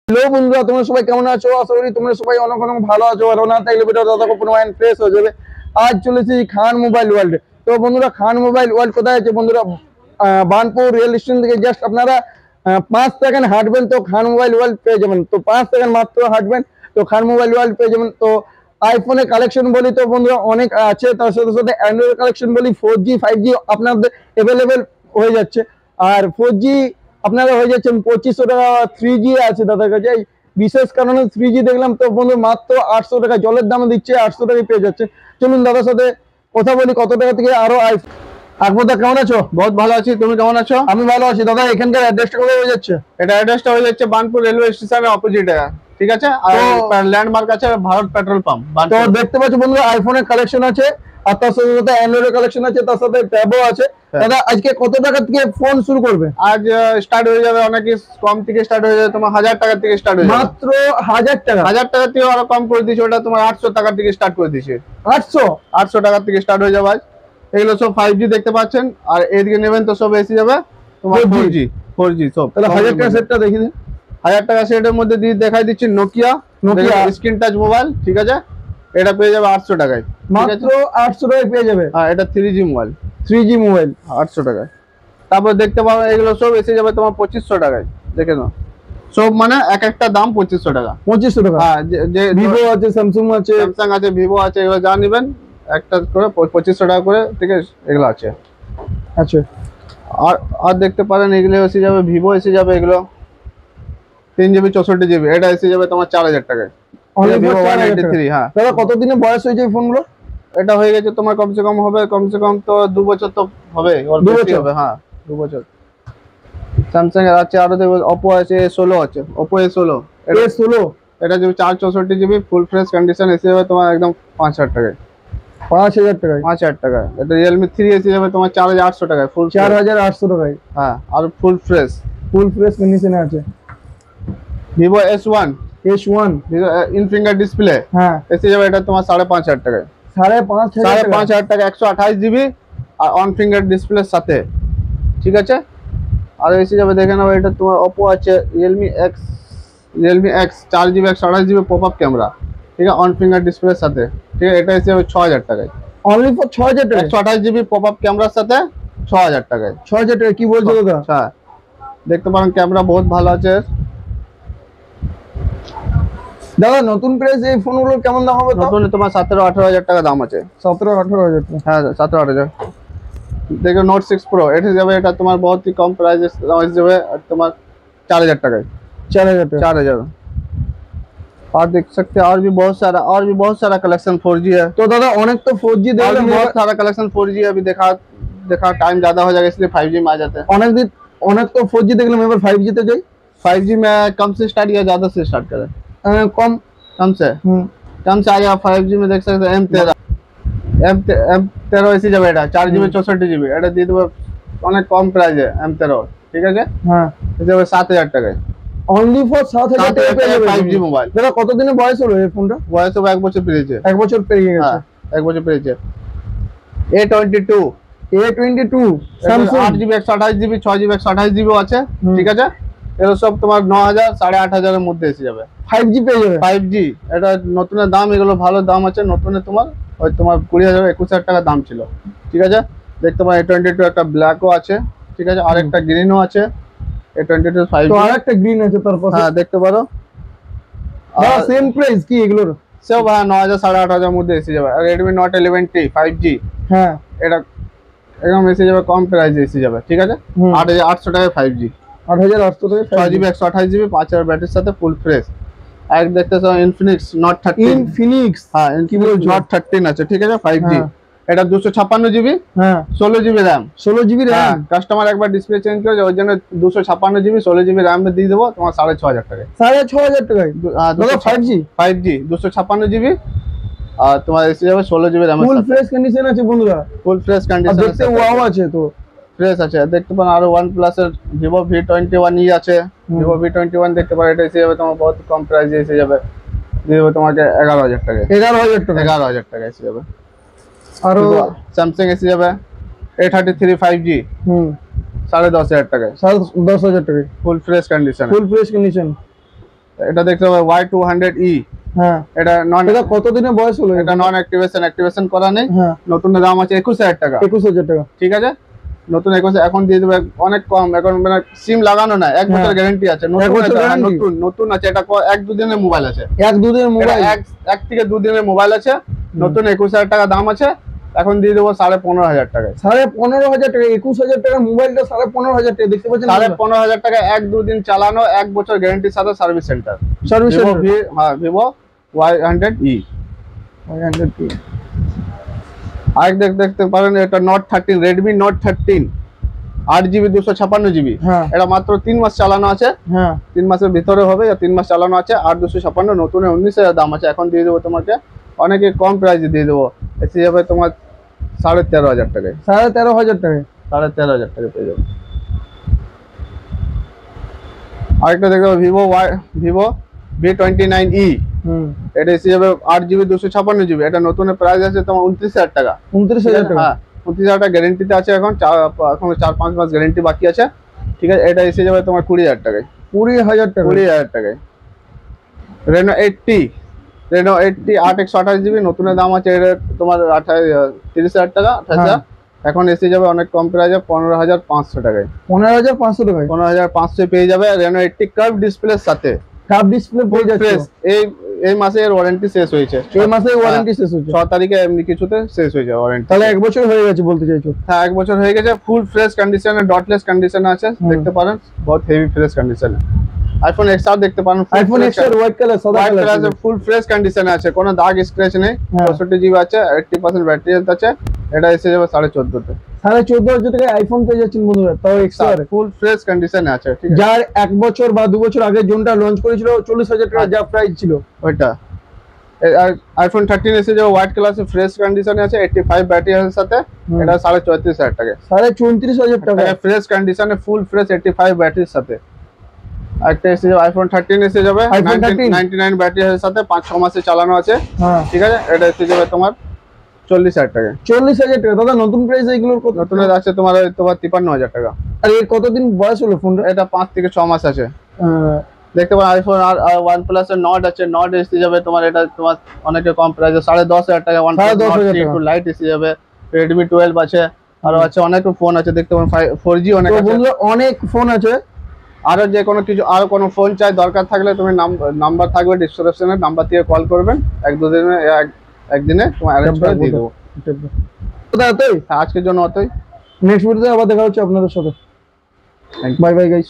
Hello বন্ধুরা, তোমরা সবাই কেমন আছো? আশা করি তোমরা সবাই অনেক অনেক ভালো আছো। আর না থাকলে ভিডিও দাদা পুরো মাইন্ড ফ্রেশ হয়ে যাবে। আজ চলেছি খান মোবাইল ওয়ার্ল্ড। তো বন্ধুরা, খান মোবাইল ওয়ার্ল্ড কোথায় আছে বন্ধুরা? বার্নপুর রেল স্টেশন থেকে জাস্ট আপনারা 5 সেকেন্ড হাঁটবেন তো খান মোবাইল ওয়ার্ল্ড পেয়ে যাবেন। তো 5 সেকেন্ড মাত্র হাঁটবেন তো খান মোবাইল ওয়ার্ল্ড পেয়ে যাবেন। তো আইফোনের কালেকশন বলি তো বন্ধুরা অনেক আছে, তার সাথে সাথে অ্যান্ড্রয়েড কালেকশন বলি 4G 5G আপনাদের অ্যাভেলেবেল হয়ে যাচ্ছে। আর 4G আপনারা হয়ে যাচ্ছেন 2500 টাকা। 3G আছে দাদার কাছে, বিশেষ কারণে 3G দেখলাম তো বন্ধু মাত্র 800 টাকা, জলের দামে দিচ্ছে 800 টাকায় পেয়ে যাচ্ছে। চলুন দাদার সাথে কথা বলি কত টাকা থেকে আরো আকবরদা কেমন আছো? बहुत ভালো আছি, তুমি কেমন আছো? আমি ভালো আছি দাদা। এখানকার অ্যাড্রেসটা কোথায় হয়ে যাচ্ছে? এটা অ্যাড্রেসটা হয়ে যাচ্ছে বার্নপুর রেলওয়ে স্টেশনের অপোজিটে, ঠিক আছে? আর ল্যান্ডমার্ক আছে ভারত পেট্রোল পাম্প। তো দেখতে পাচ্ছ বন্ধুরা আইফোনের কালেকশন আছে, আর তার সাথে সাথে অ্যান্ড্রয়েডের কালেকশন আছে, তার সাথে ট্যাবও আছে। দাদা আজকে কত টাকা থেকে ফোন শুরু করবে? আজ স্টার্ট হয়ে যাবে অনেক কম থেকে স্টার্ট হয়ে যাবে, তোমার 1000 টাকা থেকে স্টার্ট হয়ে যাবে। মাত্র 1000 টাকা? 1000 টাকা থেকে আরো কম করে দিয়েছি, ওটা তোমার 800 টাকা থেকে স্টার্ট করে দিয়েছি। 800 টাকা থেকে স্টার্ট হয়ে যাবে। এগুলো সব 5G দেখতে পাচ্ছেন, আর এদিকে নেবেন তো সব এসে যাবে তোমার 4G সব। তাহলে 1000 টাকা সেটটা দেখিয়ে দিন। 1000 টাকা সেটের মধ্যে দিয়ে দেখাই দিচ্ছি নোকিয়া স্ক্রিন টাচ মোবাইল, ঠিক আছে? এটা পেয়ে যাবে 800 টাকায়, মাত্র 800 টাকায় পেয়ে যাবে। হ্যাঁ, এটা 3G মোবাইল। 3G মোবাইল 800 টাকায়। তারপর দেখতে পাবো এগুলো সব এসে যাবে তোমার 2500 টাকায়। দেখে নাও, সব মানে এক একটা দাম 2500 টাকা। 2500 টাকা? হ্যাঁ, যে ভিভো আছে, স্যামসাং আছে, স্যামসাং আছে, ভিভো আছে, এগুলো যা নেবেন একটা করে 2500 টাকা করে, ঠিক আছে? এগুলো আছে। আচ্ছা, আর দেখতে পারেন এগুলো এসে যাবে, ভিভো এসে যাবে, এগুলো 3GB 64GB, এটা এসে যাবে তোমার 4000 টাকায়। ভিভো 183। হ্যাঁ দাদা কত দিনে বয়স হয়েছে এই ফোনগুলো? এটা হয়ে গেছে তোমার কমসে কম হবে, কমসে কম তো 2 বছর তো হবে, ওর বেশি হবে। হ্যাঁ, 2 বছর। স্যামসাং এর আছে, আরো দেখো Oppo আছে, A16 আছে, Oppo A16। এটা যদি 464GB ফুল ফ্রেশ কন্ডিশন এসে যাবে তোমার একদম 5000 টাকায়। 5000 টাকায়? 5000 টাকায়। এটা Realme 3 এসে যাবে তোমার 4800 টাকায়, ফুল 4800 টাকায়। হ্যাঁ, আর ফুল ফ্রেশ কন্ডিশনে আছে। Vivo S1 in finger display, হ্যাঁ, এসে যাবে এটা তোমার 5500 টাকায়। 5500 টাকা, 128GB আর অন ফিঙ্গার ডিসপ্লের সাথে, ঠিক আছে? আর এসে যাবে দেখে নাও, এটা তোমার Oppo আছে Realme X 4GB 128GB pop up camera, ঠিক আছে? অন ফিঙ্গার ডিসপ্লের সাথে, ঠিক আছে? এটা এসে যাবে 6000 টাকায়। অনলি ফর 6000 টাকা? 128GB পপ আপ ক্যামেরার সাথে 6000 টাকায়। 6000 টাকা কি বলছো দাদা? হ্যাঁ, দেখতে পারেন ক্যামেরা বহুত ভালো আছে। দাদা নতুন প্রাইস এই ফোনগুলো কেমন দাম হবে? নতুন তোমার 17-18 টাকা দাম আছে। 17-18 টাকা? হ্যাঁ, 17-18। देखो Note 6 Pro এসে যাবে, এটা তোমার बहुत ही कम प्राइस এসে যাবে তোমার 4000 টাকায়। 4000। और देख सकते हैं और भी बहुत सारा कलेक्शन 4G है। तो दादा अनेक तो 4G देखलाम, बहुत सारा कलेक्शन 4G अभी देखा टाइम ज्यादा हो जाएगा, इसलिए 5G में आ जाते हैं। अनेक तो 4G देखलाम, এবার 5G তে যাই। 5G में कम से स्टार्ट या ज्यादा से स्टार्ट करें? कम से आ जाएगा। 5G में देख सकते हैं M13 এসে যাবে, এটা 4GB 64GB, এটা দিয়ে দেবো অনেক কম প্রাইসে। M13, ঠিক আছে? হ্যাঁ, এসে যাবে 7000 টাকায়। অনলি ফর 7000 টাকা পেয়ে যাবে 5G মোবাইল। দাদা কত দিনে বয়স হলো এই ফোনটা? বয়স হবে 1 বছর পেরিয়েছে। 1 বছর পেরিয়ে গেছে। হ্যাঁ, 1 বছর পেরিয়েছে। A22 Samsung 8GB 128GB 6GB 128GB আছে, ঠিক আছে? এগুলো সব তোমার 9000 8500 এর মধ্যে এসে যাবে। 5G পেয়ে যাবে। 5G এটা নতুনের দাম, এগুলো ভালো দাম আছে। নতুনে তোমার ওই তোমার 20000 21000 টাকা দাম ছিল, ঠিক আছে? দেখতে পাচ্ছ A22 একটা ব্ল্যাকও আছে, ঠিক আছে? আর একটা গ্রিনও আছে। A22 5G, তো আরেকটা গ্রিন আছে তার পাশে। হ্যাঁ, দেখতে পারো। আর সেম প্রাইস কি এগুলোর? সব 9000 8500 এর মধ্যে এসে যাবে। আর Redmi Note 11T 5G, হ্যাঁ, এটা একদম এসে যাবে কম প্রাইসে এসে যাবে, ঠিক আছে? 8800 টাকায় 5G, 8800 টাকা 6GB 128GB 5000 ব্যাটারির সাথে ফুল ফ্রেশ। আর দেখতেছো Infinix Note 13। ইনফিনিক্স? হ্যাঁ, Infinix Note 13 আছে, ঠিক আছে? 5G, এটা 256GB, হ্যাঁ, 16GB RAM। 16GB RAM? Customer একবার ডিসপ্লে চেঞ্জ করে ওই জন্য 256GB 16GB RAM দিয়ে দেবো তোমার 6500 টাকায়। 6500 টাকায়? দাদা 5G 256GB, আর তোমার এসে যাবে 16GB RAM। Full fresh condition আছে বন্ধুরা, ফুল ফ্রেশ কন্ডিশন দেখতে ওয়াও আছে, তো ফ্রেশ আছে। দেখতে পারেন আরো OnePlus এর Vivo V21 আছে, Vivo V21 দেখতে পারেন, এটা এসে যাবে তোমার বহুত কম প্রাইসে এসে যাবে, দিয়ে দেবো তোমাকে 11000 টাকায়। 11000 টাকা? 11000 টাকা এসে যাবে। আরো স্যামসাং এসে যাবে A33 5G 10500 টাকায়। 10000 টাকায় ফুল ফ্রেশ কন্ডিশন। এটা দেখতে পাবে Y200E, হ্যাঁ এটা এটা কত দিনের বয়স হলো? এটা নন অ্যাক্টিভেশন করা নেই। হ্যাঁ নতুন দাম আছে 21,000 টাকা। 21,000 টাকা। ঠিক আছে, নতুন 21 এখন দিয়ে দেবে অনেক কম। এখন মানে সিম লাগানো না, 1 বছর গ্যারান্টি আছে। নতুন আছে, এটা 1-2 দিনের মোবাইল আছে। 1-2 দিনের মোবাইল, 1 থেকে 2 দিনের মোবাইল আছে। নতুন 21,000 টাকা দাম আছে, এখন দিয়ে দেবো 15,500 টাকায়। 15,500 টাকা? 21,000 টাকার মোবাইলটা 15,500 টাকা, দেখতে পাচ্ছেন? 15,500 টাকা, 1-2 দিন চালানো, 1 বছর গ্যারান্টির সাথে সার্ভিস সেন্টার। হ্যাঁ, ভিভো Y100E। আর দেখতে পারেন এটা Note 13, Redmi Note 13, 8GB 256GB। এটা মাত্র 3 মাস চালানো আছে। 3 মাসের ভিতরে হবে, 3 মাস চালানো আছে। 8,256, নতুন 19,000 দাম আছে। এখন দিয়ে দেবো তোমাকে অনেকে কম প্রাইসে দিয়ে দেবো, এসে যাবে তোমার 13,500 টাকায়। 13,500 টাকায়? 13,500 টাকা পেয়ে যাবে। আরেকটা দেখতে পাবো ভিভো V29E। এটা এসে যাবে 8GB 256GB। এটা নতুন প্রাইস আছে তোমার 29,000 টাকা। 29,000 টাকা? হ্যাঁ, 29,000 টাকা গ্যারেন্টিতে আছে। এখন 4-5 মাস গ্যারেন্টি বাকি আছে। ঠিক আছে, এটা এসে যাবে তোমার 20,000 টাকায়। 20,000 টাকা? 20,000 টাকায়। Reno 80, 8/128GB, নতুনের দাম আছে এটা তোমার 30,000 টাকা, 28,000। এখন এসে যাবে অনেক কম প্রাইসে 15,500 টাকায়। 15,500 টাকায়? 15,500 পেয়ে যাবে Reno 80 কার্ভ ডিসপ্লের সাথে। কার্ভ ডিসপ্লে পেয়ে যাচ্ছে? এই মাসে এর ওয়ারেন্টি শেষ হয়েছে। এই মাসে ওয়ারেন্টি শেষ হয়েছে? 6 তারিখে এমনি কিছুতে শেষ হয়েছে ওয়ারেন্টি। তাহলে 1 বছর হয়ে গেছে বলতে চাইছো? হ্যাঁ, 1 বছর হয়ে গেছে। ফুল ফ্রেশ কন্ডিশনে, ডটলেস কন্ডিশনে আছে, দেখতে পারেন। বহুত হেভি ফ্রেশ কন্ডিশনে। আইফোন XR দেখতে পারেন। আইফোন XR হোয়াইট কালার, সাদা কালার, ফুল ফ্রেশ কন্ডিশনে আছে, কোনো দাগ স্ক্র্যাচ নেই। 64GB আছে, 80% ব্যাটারি হেলথ আছে। এটা এসে যাবে 14,500 তে। 14,500 টাকায় আইফোন পেয়ে যাচ্ছেন বন্ধুরা, তাও XR ফুল ফ্রেশ কন্ডিশনে আছে। ঠিক আছে, যার 1 বছর বা 2 বছর আগে জোনটা লঞ্চ করেছিল 40,000 টাকা যা প্রাইস ছিল ওইটা। আইফোন 13 এসে যাবে হোয়াইট কালার, ফ্রেশ কন্ডিশনে আছে, 85 ব্যাটারি হেলথ সাথে। এটা 34,500 টাকা। 34,500 টাকা ফ্রেশ কন্ডিশনে, ফুল ফ্রেশ 85 ব্যাটারির সাথে। একটা এসে যাবে আইফোন 13 এসে যাবে 99 ব্যাটারি এর সাথে, 5-6 মাসে চালানো আছে। ঠিক আছে, এটা এসে যাবে তোমার 40,000 টাকা। 40,000 টাকা? দাদা নতুন প্রাইস এগুলোর কত? নতুন আছে তোমার 53,000 টাকা। আর এর কতদিন বয়স হলো ফোনটা? এটা 5 থেকে 6 মাস আছে। দেখতে পারেন আইফোন আর OnePlus এর Nord আছে। Nord এসে যাবে তোমার, এটা তোমার অনেকে কম প্রাইসে 10,500 টাকা। OnePlus Nord 3 লাইট এসে যাবে। Redmi 12 আছে, আরো আছে অনেক ফোন আছে। দেখতে পারেন 4G অনেক আছে। বন্ধুরা অনেক ফোন আছে। আরো যে কোনো কিছু, আরো কোনো ফোন চাই দরকার থাকলে তুমি নাম্বার থাকবে ডিসক্রিপশনে, নাম্বার দিয়ে কল করবেন। 1-2 দিনে একদিনে তোমার অ্যারেঞ্জ করে দিয়ে দেবো। আজকের জন্য অতই। নেক্সট ভিডিওতে আবার দেখা হচ্ছে আপনাদের সাথে। Bye bye guys.